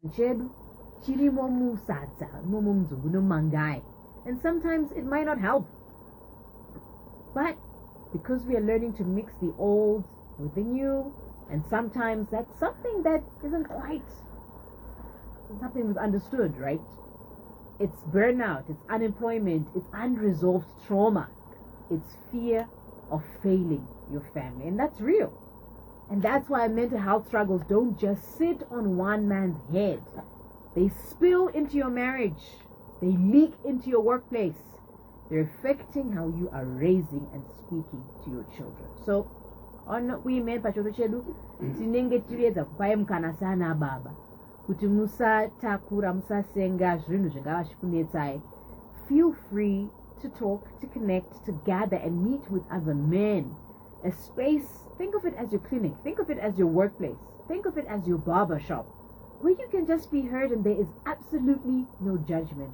chedu chirimo musadza mumuzungu nomangai, and sometimes it might not help. But because we are learning to mix the old with the new, and sometimes that's something that isn't quite something we've understood, right? It's burnout, it's unemployment, it's unresolved trauma, it's fear of failing your family, and that's real. And that's why mental health struggles don't just sit on one man's head. They spill into your marriage, they leak into your workplace, they're affecting how you are raising and speaking to your children. So on women pachoto chedu tinenge tichiedza kupai mukana sana baba kuti musatakura musasenga zvinhu zvingava zvikunetsai. Feel free to talk, to connect, to gather and meet with other men. A space, think of it as your clinic, think of it as your workplace, think of it as your barber shop, where you can just be heard and there is absolutely no judgment.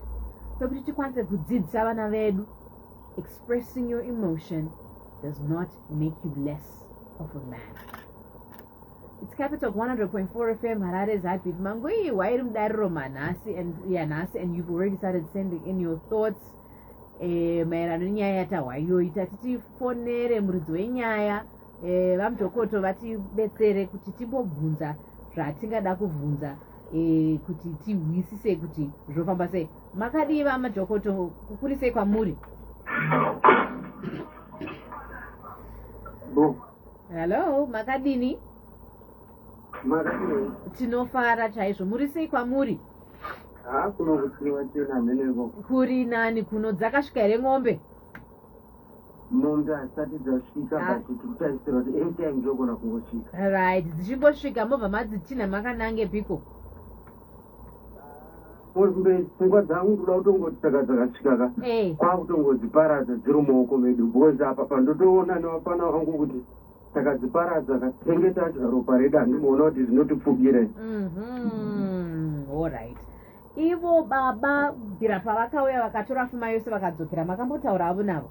Expressing your emotion does not make you less of a man. It's Capital 100.4 FM, Harare Heartbeat. Mangui, why Manasi and you've already started sending in your thoughts. Maerano nyaya tawayoita titifonere muridzi wenyaya vamudhokoto vatibetsere kuti timbobvunza zvatingada kubvunza kuti tihwisise kuti zvofamba sei. Makadiva madhokoto kukurisei kwamuri? Hello, makadini? Tinofara chaizvo. Muri sei kwamuri? Kuri nani kuno dzakasvika here ng'ombe? Mombe hasati dzasvika but kutarisira kuti anytime dzogona kungosvika. Right, dzichingosvika mobva madzitina makanange piko? Pfungwa dzangu kuda kutongoti saka dzakasvika ka kwakutongodziparadza dziri mumaoko medu because apa pandotoona nevafana vangu kuti takadziparadza katengeta acho ropa redu handimoona kuti zvinotipfukira. Alright. Ivo baba bvira pavakauya vakatora pfuma yose vakadzokera, makambotaura avo navo?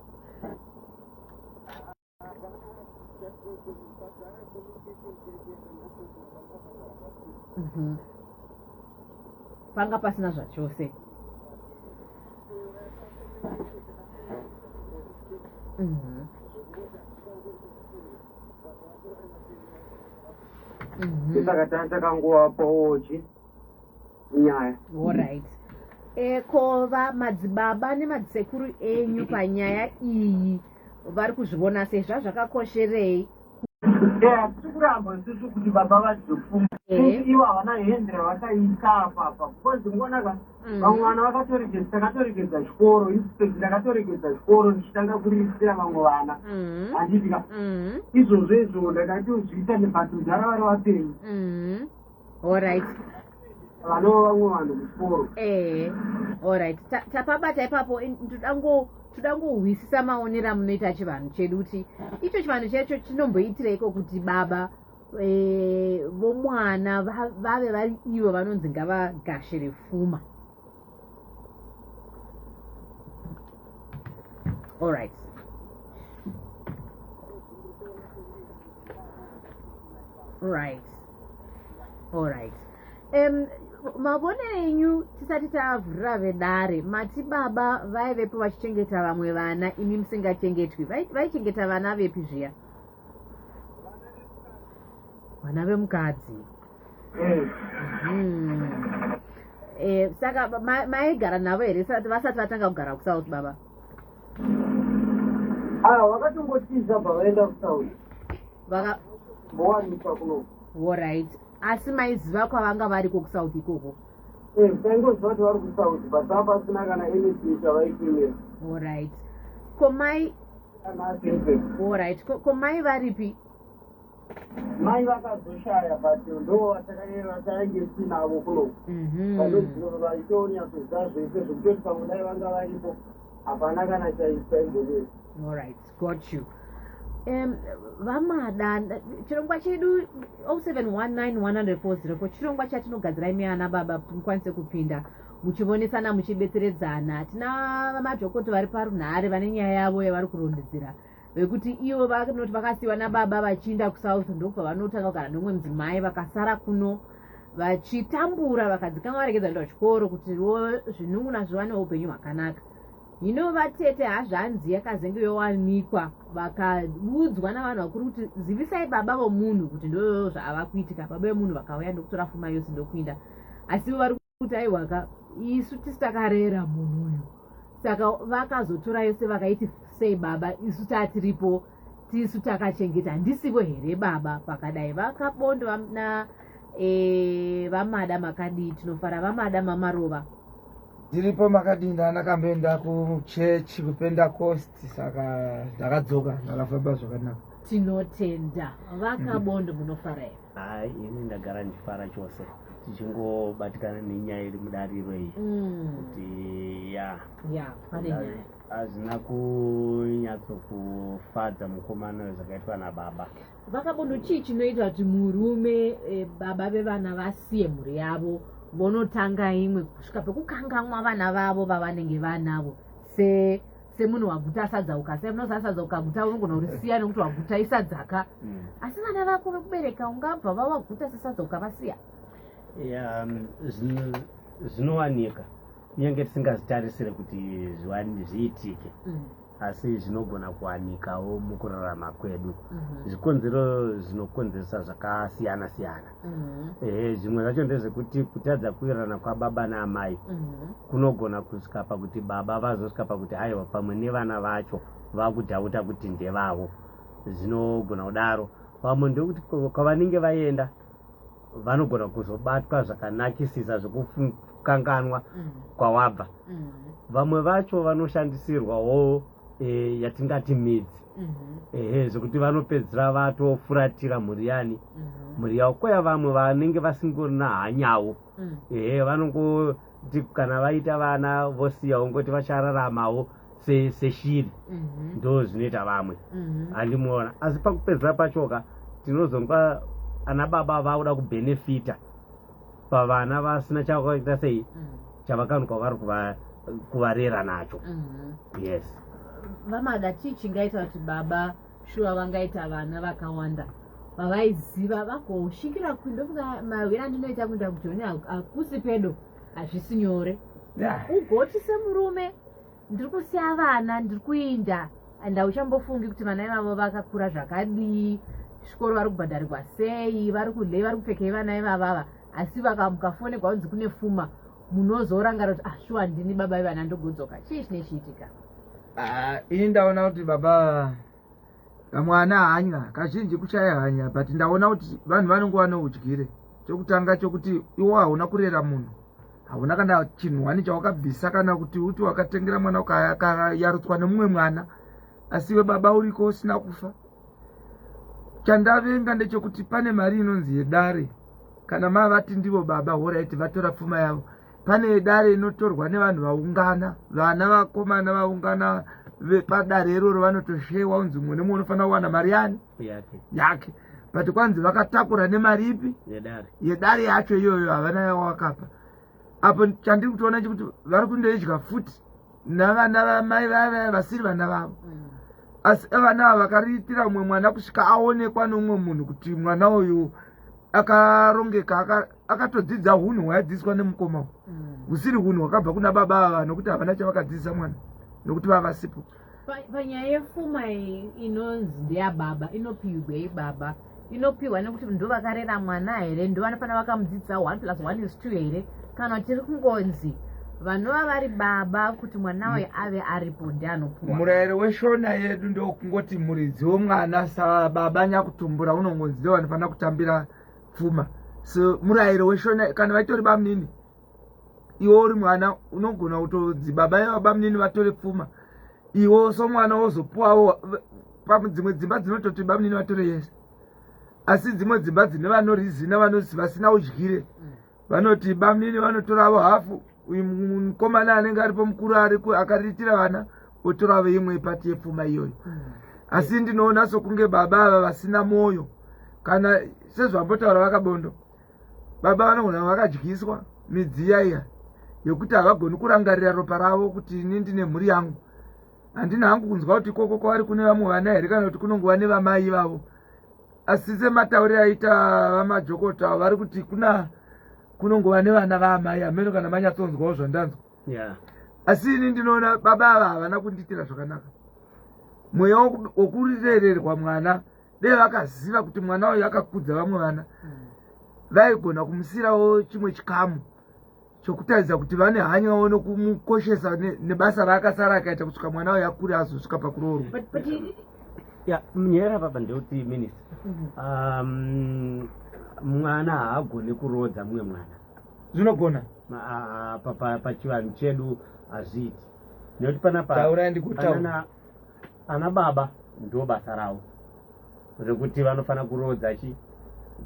Panga pasina zvachose. Saka takangovapawochi nyaya. Alright. Kova madzibaba nemadzisekuru enyu panyaya iyi vari kuzviona sei? Zvakakosherei? Tiri kuramba isusu kuti baba vadzopfuma ivo havana hendera vakaisa apapa because ngonaka vamwe vana takatoregedza chikoro inspect ndakatoregedza chikoro ndichitanga kurisira vamwe vana handitika izvozvo izvo ndakatozviita nepatudhara vari vapenyu. Alright. Vanova vamwe vanhu kuchikoro. Alright. Tapabata ipapo todangohwisisa maonero munoita chivanhu chedu kuti icho chivanhu checho chinomboitireiko kuti baba vomwana vave vari ivo vanonzi ngavagashire pfuma. Alright. Alright. Mavonero enyu tisati tavhurira vedare, mati baba vaivepo vachichengeta vamwe vana imi musingachengetwi. Vaichengeta vana vepi zviya? Vana vemukadzi. Saka maigara navo here vasati vatanga kugara kuSouth baba? Vakatongotiza bva vaenda kuSouth. Vowanikwa kuno. Alright. Asi maiziva kwavanga variko kuSouth ikoko? Taingoziva kuti vari kuSouth but vapasina kana anything chavaipemera. Alright. Komai? Alright. Komai varipi? Mai vakazoshaya but ndo vatakange tinavo kuno. Vaitonya kuziva zvese zvekutoti pamwe dai vanga varipo hapana kana chaimbovera. Alright, got you. Vamada chirongwa chedu 07191040 chirongwa chatinogadzirai miana baba mukwanise kupinda muchivonesana muchibetseredzana. Tina madhokoto vari parunhare vane nyaya yavo yavari kurondedzera vekuti ivo vanoti vakasiyiwa nababa vachiinda kuSouth ndokubva vanotanga kugara nomwe mudzimai vakasara kuno vachitambura vakadzikama varegedza kuenda kuchikoro kutiwo zvinun'una zviwane upenyu hwakanaka. Hino vatete hazvanzi yakazenge yowanikwa vakaudzwa navanhu vakuru kuti zivisai baba vomunhu kuti ndo zvava kuitika. Baba vemunhu vakauya ndokutora pfuma yose ndokuinda, asi vari kuti aiwaka isu tisi takarera munhu uyu, saka vakazotora yose vakaiti sei baba, isu tatiripo tisu takachengeta, ndisivo here baba. Pakadai vakabondwa na vamada makadi tinofara vamada mamarova ndiripo makadinda anakamboenda kuchechi kupendakosti, saka ndakadzoka ndakafamba zvakanaka. Tinotenda vakabondo munofara here? Hai, ini ndagara ndifara chose tichingobatikana nenyaya iri mudariro iyi kuti pane nyaya hazvina kunyatsokufadza mukomana zvakaitwa nababa. Vakabondo chii chinoita kuti murume baba vevana vasiye mhuri yavo vonotanga imwe kusvika pekukangamwa vana vavo vavanenge vanavo? Semunhu waguta asadzauka, semunosasadza guta unogona kurisiya nekuti waguta isadzaka, asi vana vako vekubereka ungabva vawaguta sasadzauka vasiya. Zvinowanika kunyange tisingazitarisire kuti zviitike, asi zvinogona kuwanikawo mukurarama kwedu. Zvikonzero zvinokonzeresa zvakasiyana siyana. Zvimwe zvacho ndezvekuti kutadza kuwirirana kwababa naamai kunogona kusvika pakuti baba vazosvika pakuti aiwa pamwe nevana vacho vakudhauta kuti ndevavo. Zvinogona kudaro. Vamwe ndekuti kwavanenge vaenda vanogona kuzobatwa zvakanakisisa zvokukanganwa kwawabva. Vamwe vacho vanoshandisirwawo yatingati midzi, zvokuti vanopedzera vatofuratira mhuri yani, mhuri yavo. Kwaya vamwe vanenge vasingorina hanyawo, vanongoti kana vaita vana vosiyawo ngoti vachararamawo seshiri. Ndo zvinoita vamwe, handimuona. Asi pakupedzera pachoka tinozonga ana baba vauda kubhenefita pavana vasina chakaita sei chavakanwa vari kuvarera nacho. Yes. Vamada chii chingaita kuti baba shuwa vangaita vana vakawanda vavaiziva vagosvikira kundofunga mawira andinoita kuenda kujoni hakusi pedo, hazvisi nyore. Ugoti semurume ndiri kusiya vana ndiri kuinda anda uchambofungi kuti vana ivavo vakakura zvakadii, zvikoro vari kubhadharirwa sei, vari kudlei, vari kupfekei vana ivavava, asi mukafonegwa kunzi kune pfuma munozorangara kuti shuwa ndini baba ivana ndogodzoka. Chii chine chiitika? Ini ndaona kuti baba kamwana hanya kazhinji kuchaya hanya, but ndaona kuti vanhu vanongova noudyire. Chokutanga chokuti iwo hauna kurera munhu, hauna kana chinhwani chawakabvisa kana kuti uti wakatengera mwana ukayarutswa nemumwe mwana, asi iwe baba uriko usina kufa. Chandavenga ndechekuti pane mari inonzi yedare. Kana mavati ndivo baba horaiti vatora pfuma yavo, pane dare inotorwa nevanhu vaungana, vana vakomana vaungana padare iroro vanotoshewa unzi mumwe nemumwe unofanira kuwana mari yake. But kwanzi vakatakura nemari ipi? Yedare yacho iyoyo havana yawakapa. Apo chandiri kutoona chekuti vari kundoidya futi navana vamai vaya vasiri vana vavo. Asi vana ava vakariitira mumwe mwana kusvika aonekwa nomumwe munhu kuti mwana uyu akarongeka, akatodzidza hunhu hwayadzidziswa nemukoma husiri hunhu hwakabva kuna baba ava, nokuti havana chavakadzidzisa mwana nokuti vavasipo. Panyaya yepfuma inonzi ndeyababa inopiwei baba? Inopiwa nekuti ndo vakarera mwana here? Ndo vanofanira vakamudzidzisa 1+1=2 here? Kana tiri kungonzi vanova vari baba kuti mwana uyu ave aripo ndianopuwa? Murayiro weshona yedu ndokungoti muridzi womwana sababa nyakutumbura unongonzi ndo vanofanira kutambira pfuma. So murayiro weshona kana vatori bamunini, iwo uri mwana unogona kutodzi baba yevabamunini vatore pfuma, iwo somwana wozopuwawo. Dzimwe dzimba dzinototi bamunini vatore yese, asi dzimwe dzimba dzine vanorizina vanozi vasina udyire vanoti bamunini vanotoravo hafu, uyu mukomana anenge aripo mukuru akariitira vana otoravo imwe ipati yepfuma iyoyo. Asi ndinoona sokunge baba ava vasina moyo, kana sezvambotaura vakabondo, baba vanogona vakadyiswa midziya iya yokuti havagoni kurangarira ropa ravo kuti ini ndine mhuri yangu. Handina hangu kunzwa kuti koko kwavari kune vamwe vana here kana kuti kunongova nevamai vavo. Asi sematauriro aita vamajokota vari kuti kuna kunongova nevana vaamai amene kana manyatsonzwawo zvandanzwa. Asi ini ndinoona baba ava havana kundiitira zvakanaka. Mweya wokurererwa mwana dei vakaziva kuti mwana uyu akakudza vamwe vana vaigona kumusirawo chimwe chikamu chokutaridza kuti vane hanyawo nokumukoshesa nebasa raakasara akaita kusvika mwana uyu akure azosvika pakuroorwa. Munyaya baba ndeuti minista mwana haagoni kurodza mumwe mwana. Zvinogona pachivanhu chedu hazviiti nekuti panapa ana baba ndo basa ravo rekuti vanofana kurodza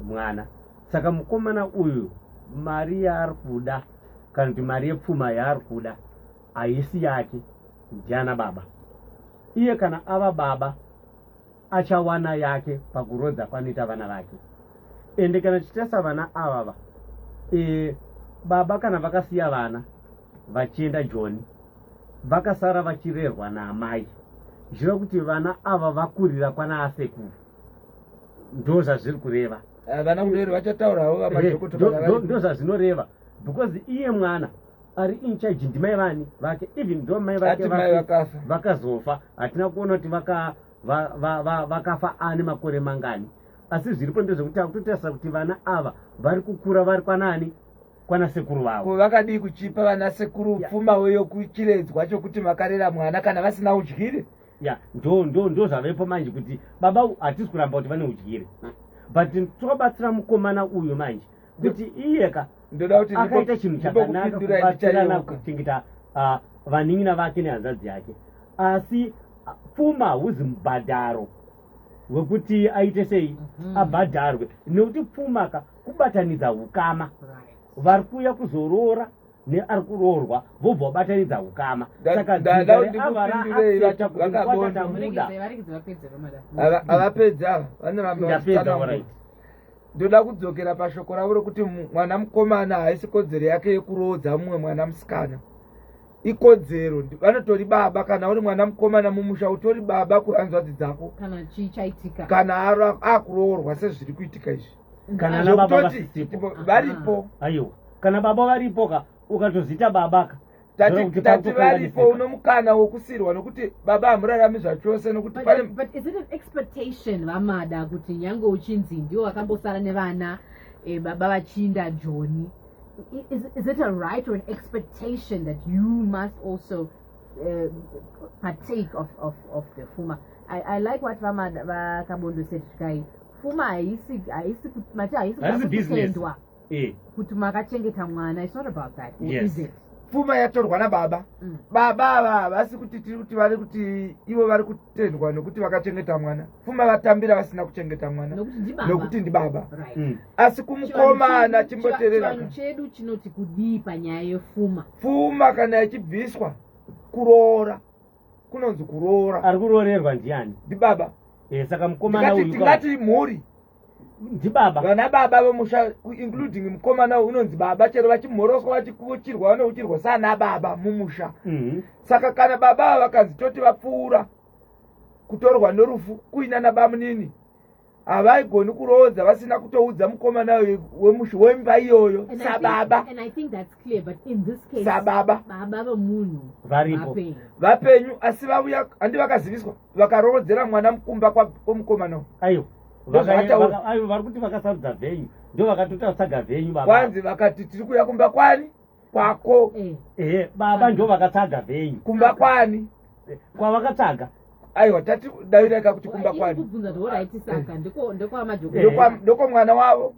mwana. Saka mukomana uyu mari yaari kuda kana kuti mari yepfuma yaari kuda haisi yake, ndiana baba. Iye kana ava baba achawana yake pakurodza kwanoita vana vake. Ende kana tichitasa vana avava baba kana vakasiya vana vachienda joni vakasara vachirerwa naamai, zviva kuti vana ava vakurira kwana asekuru. Ndo zvazviri kureva. Vana kudero vachataurawo vamadhokotera ndo zvazvinoreva because iye mwana ari in charge ndimai vani vake, even ndo mai vake vakazofa. Hatina kuona kuti vakafa ane makore mangani, asi zviripo ndezvekuti akutotarisa kuti vana ava vari kukura vari kwanani, kwana sekuru vavo. Vakadii kuchipa vana sekuru pfuma yokuchiredzwa chokuti makarera mwana kana vasina udyire. Ndo zvavepo manje kuti baba hatisi kuramba kuti vane udyire, but tobatsira mukomana uyu manje kuti iyeka akaita chinhu chakanaka kubatsirana kuchengeta vanin'ina vake nehanzvadzi yake, asi pfuma huzi mubhadharo wekuti aite sei abhadharwe. Nekuti pfuma kubatanidza ukama, vari kuuya kuzoroora neari kuroorwa vobva vabatanidza ukama. Saka avapedza vanoramba. Ndoda kudzokera pashoko ravo rokuti mwana mukomana haisi kodzero yake yekurodza mumwe mwana musikana. Ikodzero vanotori baba kana uri mwana mukomana mumusha utori baba kuhanzvadzi dzako kana akuroorwa sezviri kuitika izvi. Kana nababa varipo. Aiwa, kana baba varipo ukatozita babaka tati varipo unomukana wokusirwa nokuti baba hamurarami zvachose nokuti but is it an expectation vamada kuti nyange uchinzi ndiwo wakambosara nevana baba vachiinda joni? Is it a right or an expectation that you must also partake of the fuma? I like what Vakabondo said. Fuma haisi kutendwa kuti makachengeta mwana. It's not about that. Is it? Fuma yatorwa nababa. Baba ava havasi kuti tiri kuti vari kuti ivo vari kutendwa nokuti vakachengeta mwana. Fuma vatambira vasina kuchengeta mwana nokuti ndi baba. Asi kumukomana chimboterera. Chivanhu chedu chinoti kudii panyaya yefuma. Fuma kana yachibviswa kuroora, kunonzi kuroora. Ari kuroorerwa ndiani? Ndi baba. Saka mukomana uyu tingati mhuri ndi baba. Vana baba vomusha including mukomana unonzi baba, chero vachimhoroswa vachikuchirwa vanouchirwa sana baba mumusha. Saka kana baba vakanzi toti vapfuura kutorwa norufu kuina nababa munini, havaigoni kurodza vasina kutoudza mukomana wemusha wemba iyoyo sababa. And I think that's clear, but in this case sababa baba vomunhu varipo vapenyu asi vauya handi vakaziviswa vakarorodzera mwana mukumba kwomukomana. Aiyo vari kuti vakasarudza vhenyu ndo vakatotsaga vhenyu baba. Kwanzi vakati tiri kuya kumba kwani kwako. Baba ndo vakatsaga vhenyu kumba kwani kwavakatsaga. Aiwa tati daireka kuti kumba kwani kubvunza zvoraiti saka ndiko mwana wavo.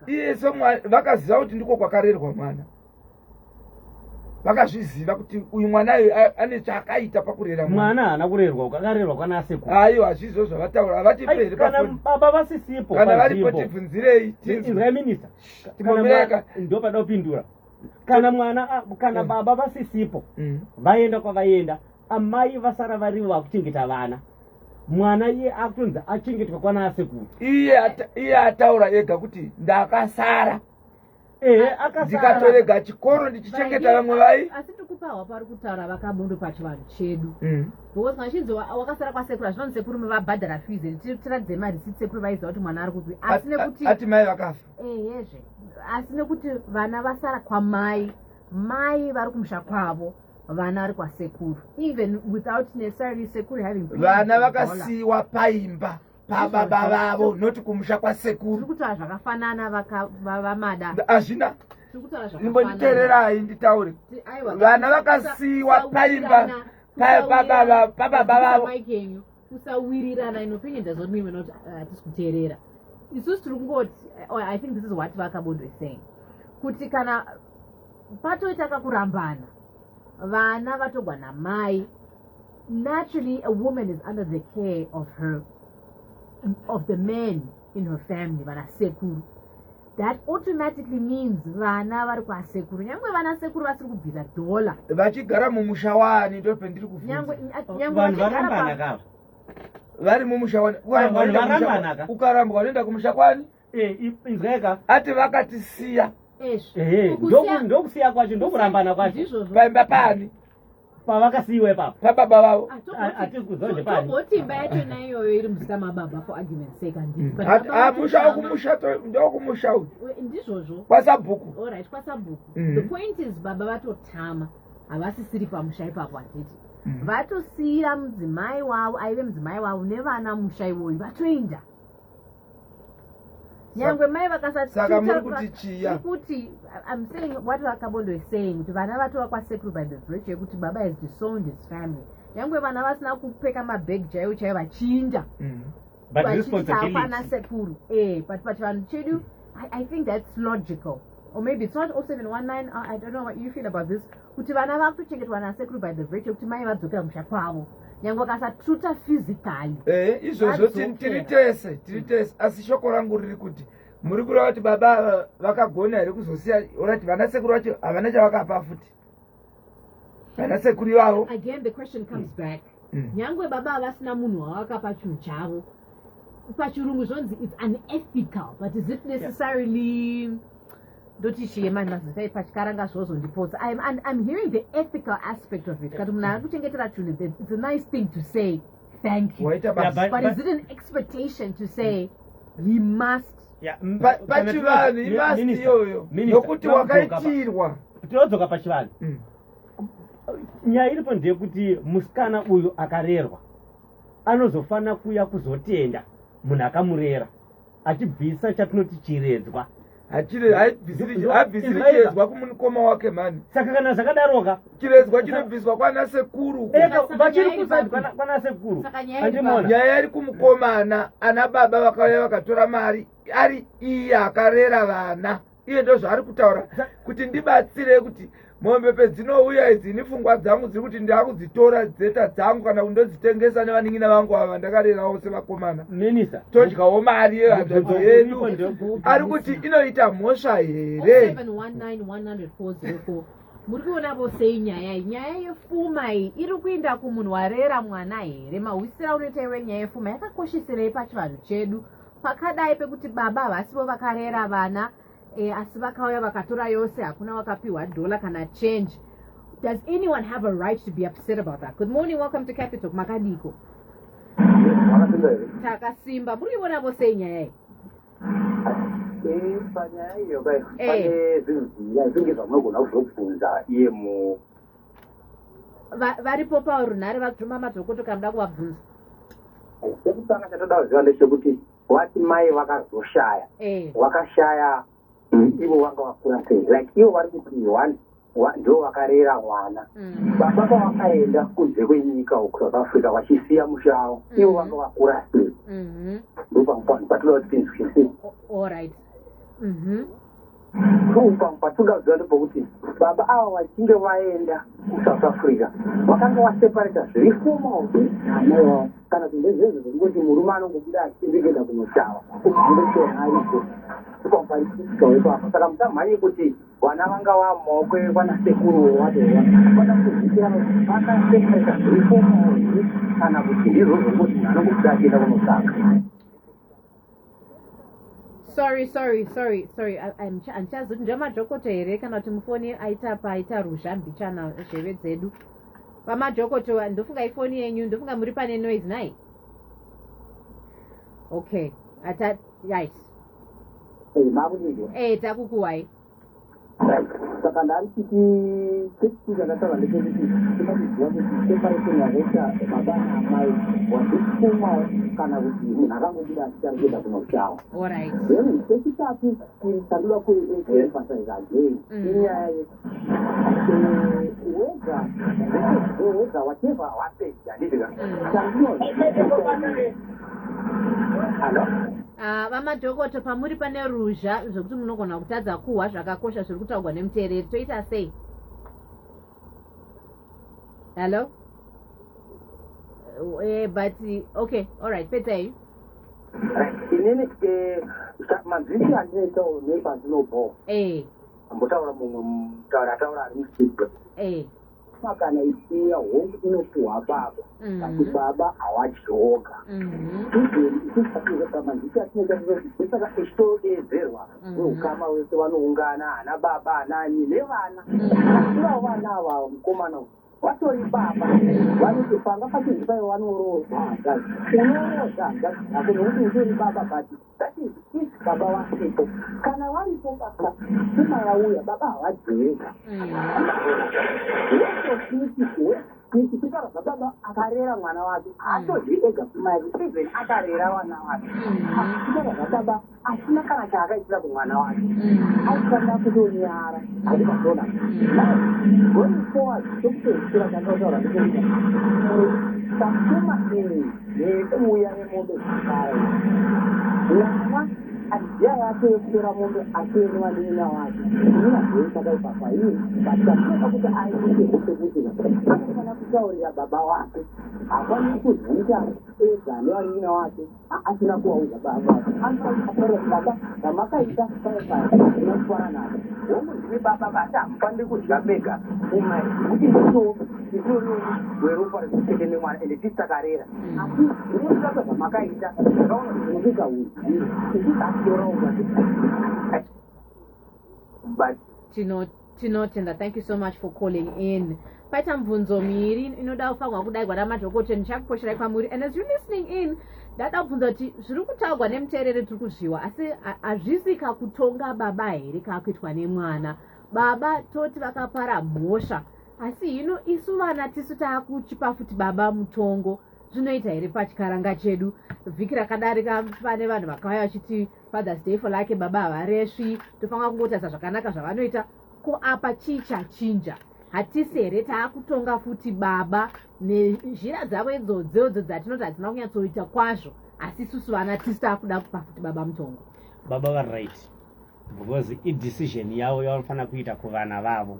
Iye so vakaziva kuti ndiko kwakarerwa mwana, vakazviziva kuti uyu mwana ane chaakaita pakurera mwana. Haana kurerwa kwakarerwa kwana sekuru. Aiwa hazvizvo zvavataura havatiperi kana baba vasisipo kana varipo tibvunzirei minista timomereka ndo pada kupindura. Kana baba vasisipo vaenda kwavaenda, amai vasara varivo vakuchengeta vana, mwana iye akutonzi achengetwa kwana sekuru. Iye ataura ega kuti ndakasara ndikatorega chikoro ndichichengeta vamwe vai. Asi tikupawa pari kutaura Vakabondo pachivanhu chedu because machinzi wakasara kwasekuru hazvinonzi sekuru mavabhadhara fees tiradze mari siti sekuru vaiziva kuti mwana ari kupi asi nekuti ati mai vakafa. Yezve asi nekuti vana vasara kwamai, mai vari kumusha kwavo, vana vari kwasekuru, even without necessarily sekuru having vana vakasiyiwa paimba pababa vavo noti kumusha kwasekuru. kutaura zvakafanana vamada hazvina imbonditeererai nditaure vana vakasiyiwa paimba pababa vavo. kusawirirana in opinion does not mean we're not hatisi kuteerera. Isusu tiri kungoti, I think this is what Vakabondo is saying, kuti kana patoita kakurambana vana vatogwa namai, naturally a woman is under the care of the men in her family, vana sekuru. That automatically means vana vari kwasekuru, nyangwe vana sekuru vasiri kubvisa dola vachigara mumusha wani. Ndo pendiri vanhu varambana kava vari mumusha wani. Ukarambwa unoenda kumusha kwani inzweka ati vakatisiya ndokusiya kwacho ndokurambana kwacho paimba pani pavakasiyiwa ipapo pababa vavo. Togoti imba yacho naiyoyo iri musika mababa for argument's sake musha wokumusha ndokumusha uyu ndizvozvo kwasabhuku. Alright, kwasabhuku. The point is baba vatotama, havasisiri pamusha ipapo handiti. Vatosiyira mudzimai wavo, aive mudzimai wavo nevana musha iwoyu vatoenda. Nyangwe mai Saka muri kuti chiya. Kuti I'm saying what Vakabondo is saying, kuti vana vatova kwasekuru by the virtue yekuti baba has disowned his family. Nyangwe vana vasina kupfeka mabhegi chaiwo chaiwo vachinja. But responsibility. Sekuru. But pachivanhu chedu, I think that's logical. Or maybe it's not 0719, I don't know what you feel about this. Kuti vana vakutochengetwa nasekuru by the virtue kuti mai vadzokera musha kwavo. Nyangwe kasatuta physically. Izvozvo tiri tese asi shoko rangu riri kuti muri kureva kuti baba vakagona here kuzosiya orati vana sekuru vacho havana chavakapa futi vana sekuru ivavo. Again the question comes back. Nyangwe baba havasina munhu wavakapa chinhu chavo. Pachirungu zvonzi it's unethical, but is it necessarily I'm hearing the ethical aspect of it. It's a nice thing to say thank you. But is it an expectation to say he must? Pachivani must yoyo nokuti wakaitirwa todzoka pachivani. Nyaya iripo ndeyekuti musikana uyu akarerwa anozofanira kuuya kuzotenda munhu akamurera achibvisa chatinoti chiredzwa. Habvisiri chiredzwa kumukoma wake mani. Saka kana zvakadaroka chiredzwa chinobviswa kwana sekuru. Vachiri kusadi kwana sekuru. Nyaya iri kumukomana ana baba vakauya vakatora mari ari iye akarera vana. Iye ndo zvaari kutaura kuti ndibatsire kuti mombe pedzinouya idzi nipfungwa dzangu dziri kuti ndakudzitora dzeta dzangu kana kundodzitengesa nevaning'ina vangu ava ndakarerawo sevakomana. Minister todyawo mari yehanzvadzi yedu. Ari kuti inoita mhosva here. 719-100-404. Muri kuonapo sei nyaya yepfuma iyi iri kuenda kumunhu warera mwana here? Mawisira unoita iwe nyaya yepfuma yakakosheserei pachivanhu chedu pakadai pekuti baba havasivo vakarera vana asi vakauya vakatora yose, hakuna wakapiwa dola kana change. Does anyone have a right to be upset about that? Good morning, welcome to Capital. Makadiko takasimba. Muri kuonapo sei nyaya iyi? Panyaya iyo pane zvinhu zvamagona kuzobvunza iye varipo paurunhare vakutuma madzokoto kamuda kuvabvunza. Chekutanga chatoda kuziva ndechekuti wati mai vakazoshaya vakashaya ivo vanga vakura sei, like ivo vari kuti ndo vakarera mwana. Baba pavakaenda kunze kwenyika uku South Africa vachisiya musha wavo ivo vanga vakura sei, ndo patoda kuti tinzwisise. Alright. Patoda kuziva ndepokuti baba ava vachinge vaenda kuSouth Africa vakanga vaseparata zvifuma kana kuti ndezvezvo zvekungoti murume anongobuda achiendekeza kunoshava ndechonaipo ipapaisikawepapo. Saka musamhanye kuti vana vanga vamaoko ekanasekuru vada kuzvikira vakaseparata zvifuma kana kuti ndizvo zvekungoti munhu anongobuda achienda kunosaka. Sorry. Andichazoti ndemadhokoto here kana kuti mufoni aita ruzha mbichana zheve dzedu. Pamadhokoto ndofunga ifoni yenyu, ndofunga muri pane noise nai. Okay. Right. Makunizwa. Takukuwai. Saka ndari kuti chekuti chakataura ndechekuti tinodiziva kuti separation yakaita baba naamai wazvipfumawo kana kuti munhu akangobuda achitari kuenda kunoshawa. Then chechitatu chandoda kuemphasize again inyaya wega whatever happens yandidika vamadhokoto pamuri pane ruzha zvokuti munogona kutadza kuhwa zvakakosha zviri kutaurwa nemuteereri toita sei? Hello? But okay, all right, pedzai. Inini manzvisi andinoitawo nepandinobvo ambotaura mumwe mutaura ari musipo kana isiya hongu inopuhwa baba asi baba hawadyoga manzvisi atinooesaka echitoedzerwa weukama wese vanoungana ana baba anani nevana asivawo vana ava mukomana vatori baba vanoti panga pachinzi paivo vanoroorwa unorodza ako nokuti utori baba bati that is if baba vasepo kana varipo basa sima yauya baba havadyoga tichitaura baba akarera mwana wake atodzi ega kumai even akarera vana vake tichitaura baba asina kana chaakaitira kumwana wake aifanira kutonyara azvikazona going forward tokutozvira chandotaura ndekuti tasema neuya nemombe zvakare mwana aziya yake yekutora mombe asienwa nina wake inazveisakaipapa ii bataseka kuti aitekuti anofana kutaurira baba wake hafaniri kuzvita ega nevanina wake asina kuvaudza baba anoaaa baba zvamakaita inotwara nazo hongu ndiri baba basi hamufaniri kudya bega umai kuti itoriwo weropa rekutete nemwana ende tisitakarera asi inotsvaka zvamakaita zvakaona zvinozvika uzivi tinotenda. Thank you so much for calling in. Paita mvunzo miri inoda kufagwa kudaigwa namadhokoteya ndichakuposherai kwamuri, and as you're listening in ndada kubvunza kuti zviri kutaurwa nemuteereri tiri kuzviwa asi hazvisika kutonga baba here kakuitwa nemwana. Baba toti vakapara mhosva asi hino isu vana tisu taakuchipa futi baba mutongo. Zvinoita here pachikaranga chedu? Vhiki rakadarika pane vanhu vakauya vachiti Father's Day for like baba havaresvi, tofanira kungotarisa zvakanaka zvavanoita. Ko apa chii chachinja? Hatisi here taakutonga futi baba nezhira dzavo idzodzo dzatinoti hadzina kunyatsoita kwazvo, asi isusu vana tisi taakuda kupa futi baba mutongo? Baba vari right, because idecision yavo yavanofanira kuita kuvana vavo.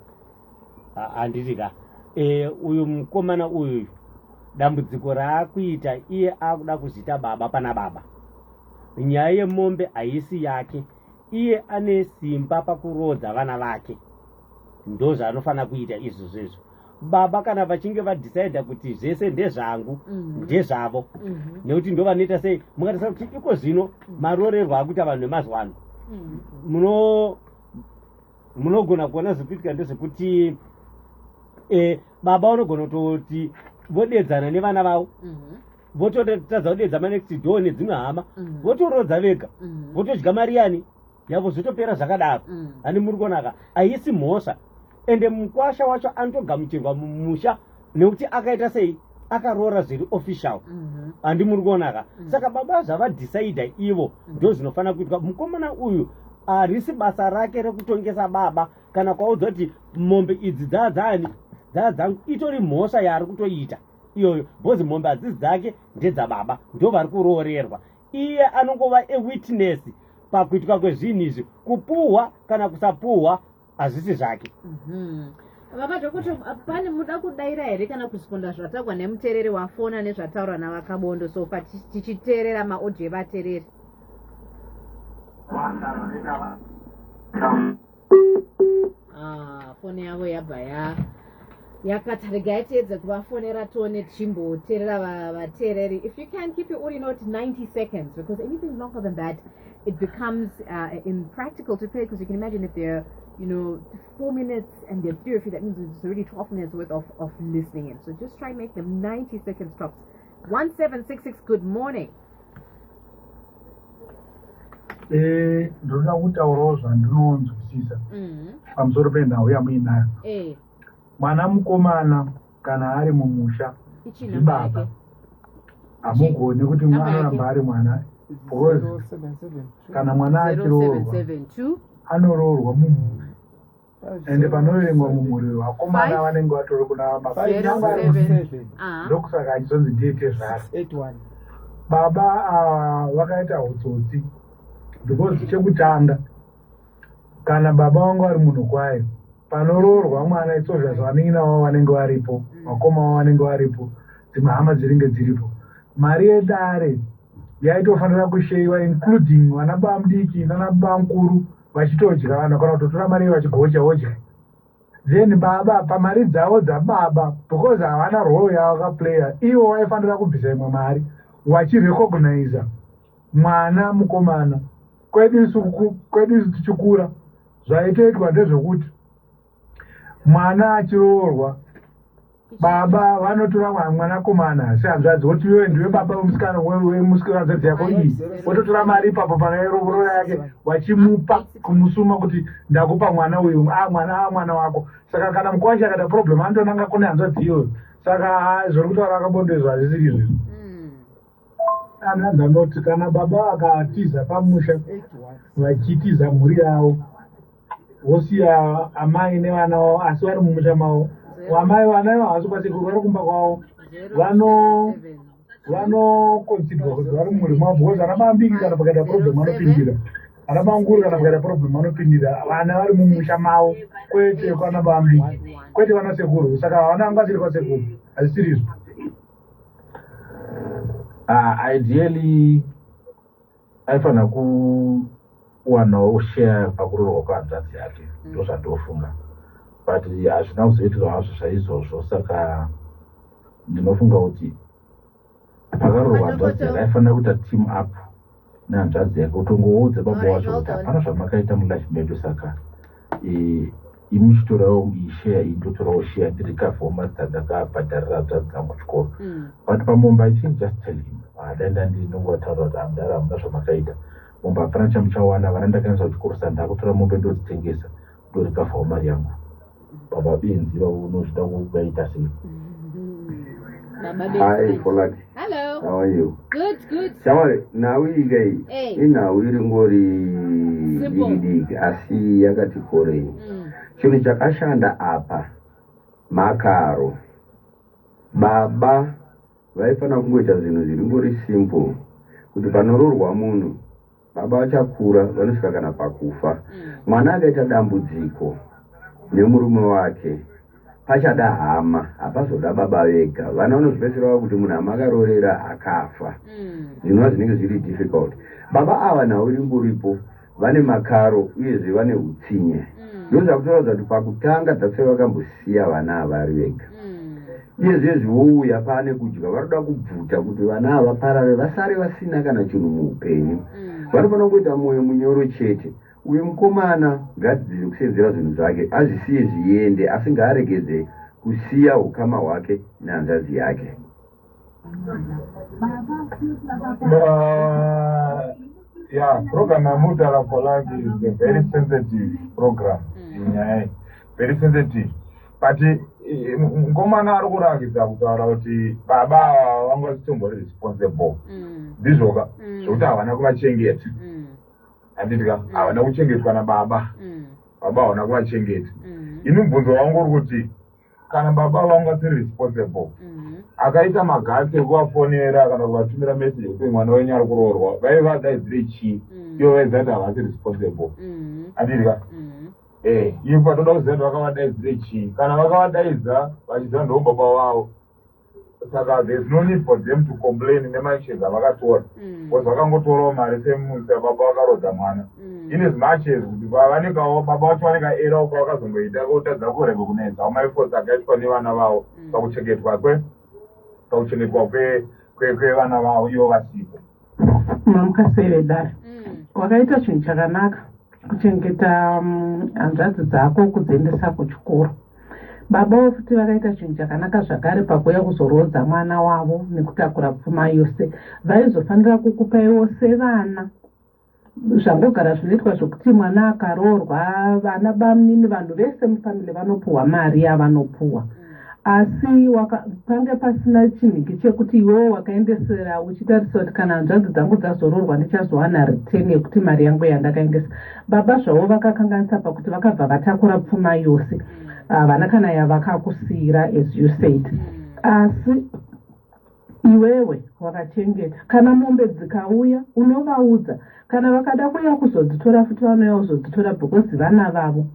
Handitika uyu mukomana uyu dambudziko raakuita iye akuda kuzita baba pana baba. Nyaya yemombe haisi yake, iye ane simba pakurodza vana vake, ndo zvaanofanira kuita izvozvo. Baba kana vachinge vadhisaidha kuti zvese ndezvangu ndezvavo, nekuti ndo vanoita sei mukatarisa kuti iko zvino marorerwa akuita vanhu vemazuva ano munogona kuona zvikuitika ndezvekuti baba unogona kutoti vodedzana nevana vavo, vototadza kudedza manext door nedzimwe hama, votorodza vega, votodya mariyani yavo, zvotopera zvakadaro. Hani muri kuonaka haisi mhosva, ende mukwasha wacho anotogamuchirwa mumusha nekuti akaita sei akaroora zviri official. Handi muri kuonaka. Saka baba zvavadhisaidha ivo ndo zvinofanira kuitwa. Mukomana uyu harisi basa rake rekutongesa baba kana kwaudza kuti mombe idzi dzadzani dzadzangu, itori mhosva yaari kutoita iyoyo, bhozi mombe hadzisi dzake ndedzababa, ndo vari kuroorerwa. Iye anongova ewitness pakuitwa kwezvinhu izvi, kupuhwa kana kusapuhwa hazvisi zvake. Vamadhokoto, pane muda kudaira here kana kusiponda zvataurwa nemuteereri wafona nezvataurwa navakabondo sofa tichiteerera maodhi evateereri? Foni yavo yabva yakatariga iteedza kuvafonera tione tichimboteerera vateereri. If you can keep your audio note 90 seconds, because anything longer than that it becomes impractical to play, because you can imagine if they're 4 minutes and there are 3 of you, that means it's already 12 minutes worth of listening in. So just try and make them 90 seconds tops. 1766, good morning. Ndoda kutaurawo zvandinonzwisisa pamusoro penhau yamuinayo. Mwana mukomana kana ari mumusha ndibaba, hamugoni kuti anoramba ari mwana, because kana mwana achiroorwa anoroorwa mumhuri, ende panoverengwa mumhuri vakomana vanenge vatori kuna baba, ndokusaka achizonzi ndiite zvaro. Baba vakaita hutsotsi, because chekutanga kana baba vangu ari munhu kwayo, panoroorwa mwana itsozva zvavanengina vavo vanenge varipo, vakoma vavo vanenge varipo, dzimwe hama dziringe dziripo, mari yedare yaitofanira kusheyiwa, including vana baba mudiki nana baba mukuru vachitodya, vanhu kana kutotora mari vachigocha. Then baba pamari dzavo dzababa, because havana role yavo vakaplaya, ivo vaifanira kubvisa imwe mari vachirecognize mwana mukomana. Kwedu isu tichikura zvaitoitwa ndezvokuti mwana achiroorwa, baba vanotora mwanakomana sehanzvadzi, woti iwe ndiwe baba wemusikana wehanzvadzi yako iyi, wototora mari ipapo panoeroorora yake vachimupa kumusuma kuti ndakupa mwana uyu, mwana wako. Saka kana mukwashi akaita problem anotonanga kune hanzvadzi iyoyo. Saka zviri kutaura akabondezva hazvisiri izvizvo. Anoti kana baba akatiza pamusha vachitiza mhuri yavo, vosiya amai nevana vavo asi vari mumusha mavo, amai vana ivo havasi kwasekuru, vari kumba kwavo, vanokonsiderwa kuti vari mumhuri mavo, because ana bambiki kana pakaita problem anopindira, ana banguru kana pakaita problem anopindira, vana vari mumusha mavo, kwete kwana bambiki, kwete vana sekuru. Saka vana vanga vasiri kwasekuru, hazvisiri izvo. Ideally aifanira kuwanawo share pakuroorwa kwehanzvadzi yake, ndo zvandofunga, but hazvina kuzoitirwa hazvo zvaizvozvo. Saka ndinofunga kuti pakaroorwa hanzvadzi yake aifanira kuita team up nehanzvadzi yake, kutongoudza baba wacho kuti hapana zvamakaita mulife medu, saka imuchitorawo ishare, indotorawo share, ndirikavhawo mari dzandakabhadharira hanzvadzi dzangu chikoro. But pamomba I think just tell him, danda ndinongotaura kuti hamudaro hamuna zvamakaita, momba hapana chamuchawana, vana ndakaendesa kuchikoro saka ndakutora mombe ndodzitengesa, ndorikavhawo mari yangu. Baba benzi vaunozvida kugaita sei? Hi, Folati. Hello. How are you? Good. Shamari, now we guy. Ina ngori digi asi yakati korei. Chinhu chakashanda apa makaro. Baba vaifana kungoita zvinhu zviri ngori simple, kuti panoroorwa munhu baba vachakura vanosvika kana pakufa. Mwana akaita dambudziko nemurume wake, pachada hama, hapazoda baba vega. Vana vanozopedzisira kuti munhu amakarorera akafa, zvinova zvinenge zviri difficult. Baba ava nawo rimboripo, vane makaro uyezve vane utsinye. Ndozvakutoradza kuti pakutanga dzasai vakambosiya vana ava vari vega. Iyezvezvi vouya pane kudya, varoda kubvuta kuti vana ava parare vasare vasina kana chinhu muupenyu. Vanofanira kuita mwoyo munyoro chete. Uyu mukomana ngadzidzire kusenzera zvinhu zvake, azvisiye zviende, asi ngaaregedze kusiya ukama hwake nehanzvadzi yake. Program yamutaura Folaki is a very sensitive program. Very sensitive. But mukomana ari kurakidza kutaura kuti baba vanga vachitombori responsible. Ndizvoka zvokuti havana kuvachengeta. Handitika havana kuchengetwa nababa, baba havana kuvachengeta. Ini mubvunzo wangu uri kuti kana baba vanga vasiri responsible, akaita magasi ekuvafonera kana kuvatumira message kuti mwana wenyu ari kuroorwa, vaivadaidzire chii? Ivo vaiziva kuti havasi responsible. Handitika ivo patoda kuziva kuti vakavadaidzire chii. Kana vakavadaidza vachiziva ndo baba wavo, saka there's no need for them to complain nemactions avakatora, because vakangotorawo mari sebaba vakarodza mwana. In as much as kuti vanekawo baba vacho vanenge aerawo kwavakazongoita kutadza kurege kunetsa amaefforts akaitwa nevana vavo pakuchengetwa kwevana vavo ivo vasipo. Mamukaseredara wakaita chinhu chakanaka kuchengeta hanzvadzi dzako kudziendesa kuchikoro. Baba futi vakaita chinhu chakanaka zvakare pakuuya kuzorodza mwana wavo nekutakura pfuma yose. Vaizofanira kukupaiwo sevana zvangogara zvinoitwa zvokuti mwana akaroorwa vana bamunini vanhu vese mufamily vanopuhwa mari yavanopuhwa asi pange pasina chinhiki chekuti iwewo wakaendesera uchitarisa kuti kana hanzvadzi dzangu dzazoroorwa ndichazowana return yekuti mari yangu yandakaendesa. Baba zvavo vakakanganisa pakuti vakabva vatakura pfuma yose havana kana yavakakusiyira as you said. Asi iwewe wakachengeta, kana mombe dzikauya unovaudza, kana vakada kuuya kuzodzitora futi vanouya kuzodzitora because vana vavo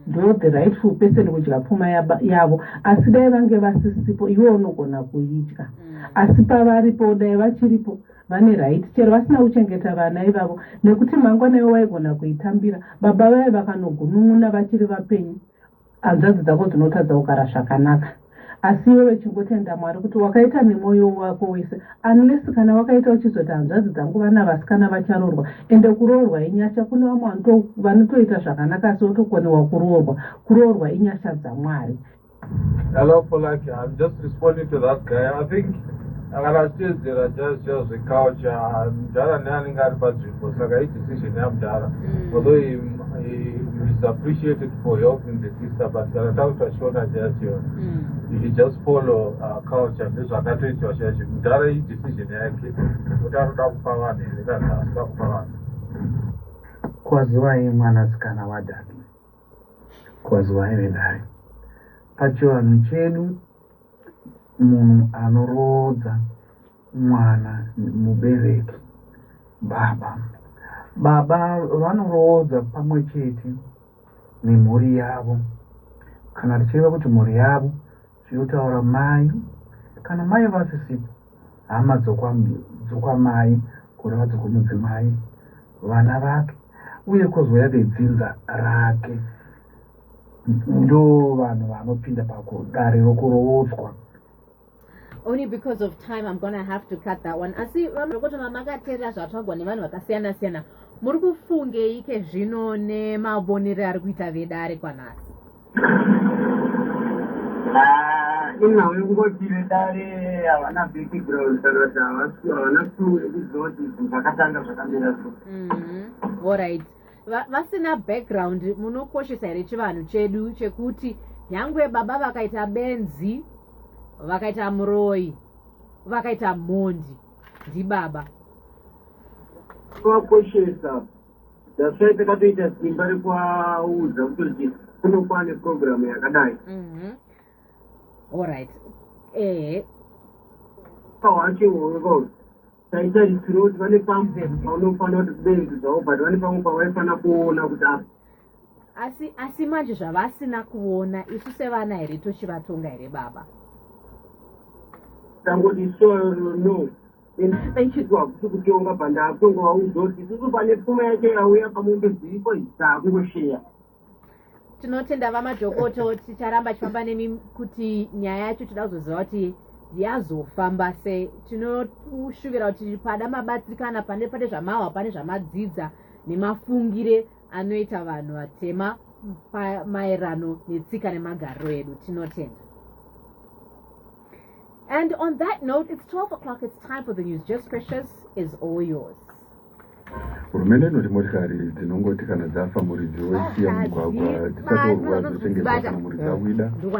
ndo the rightful person kudya pfuma yavo. Asi dai vange vasisipo iwe unogona kuidya, asi pavaripo dai vachiripo vane right chero vasina kuchengeta vana ivavo, nekuti mangwana iwe waigona kuitambira baba vaye vakanogunun'una vachiri vapenyu hanzvadzi dzako dzinotadza kugara zvakanaka. Asi iwewe chingotenda Mwari kuti wakaita nemwoyo wako wese, unless kana wakaita uchizoti hanzvadzi dzangu vana vasikana vacharoorwa, ende kuroorwa inyasha. Kune vamwe vanotoita zvakanaka asi otokoniwa kuroorwa. Kuroorwa inyasha dzaMwari. Hello, Polaki. I'm just responding to that guy. I think akatedzera just a culture. Mujara neanenge ari panzvimbo, saka idecision yamujara. Although he is appreciated for helping the sister, but akatakuta shona chacho. He just follow culture. Ndezvakatoitwa chacho. Mujara idecision yake. Kuti anoda kupa vanhu here kana asina kupa vanhu. Kwaziwai mwanasikana wadhaki. Kwaziwai vedare. Pachivanhu chedu munhu anoroodza mwana mubereki baba vanoroodza pamwe chete nemhuri yavo. Kana tichiva kuti mhuri yavo zvinotaura mai, kana mai vasisipo hama dzokwamai kureva dzokwumudzimai, vana vake uye kozouya bedzinza rake ndo vanhu vanopinda pakudare rokuroodzwa. Only because of time I'm gonna have to cut that one. Asi kuti mamakateera zvatagwa nevanhu vakasiyana siyana, muri kufungei ke zvino nemavonero ari kuita vedare kwanhasi? Inawe kungoti vedare havana background saka havana clue yekuziva kuti zvakatanga zvakamira so. Alright. Vasina background munokoshesa here chivanhu chedu chekuti nyangwe baba vakaita benzi, vakaita muroi, vakaita mhondi ndibaba. Vakoshesa. That's why takatoita simba rekuvaudza kuti kunokuva neprogramu yakadai. Alright. Pawachihowevo taitarisiro kuti vane pamwe paunofanira kuti benzi zvavo, but vane pamwe pavaifanira kuona kuti asi manje zvavasina kuona isu sevana here tochivatonga here baba? Tangoti no ichizwa kuti kutonga pandatonga vaudza kuti isusu pane pfuma yacho yauya pamombe dziripo dzakungosheya. Tinotenda vamajokoto ticharamba chifamba nemi kuti nyaya yacho toda kuzoziva kuti yazofamba sei. Tinoshuvira kuti pada mabatsirikana pane zvamahwa pane zvamadzidza nemafungire anoita vanhu vatema maererano netsika nemagariro edu. Tinotenda. And on that note, it's 12 o'clock. It's time for the news. Just Precious is all yours. Hurumende inoti motikari dzinongoti kana dzafa muridzi wesiya mugwagwa dzisatorwa dzotengeswa kana muridzi akuida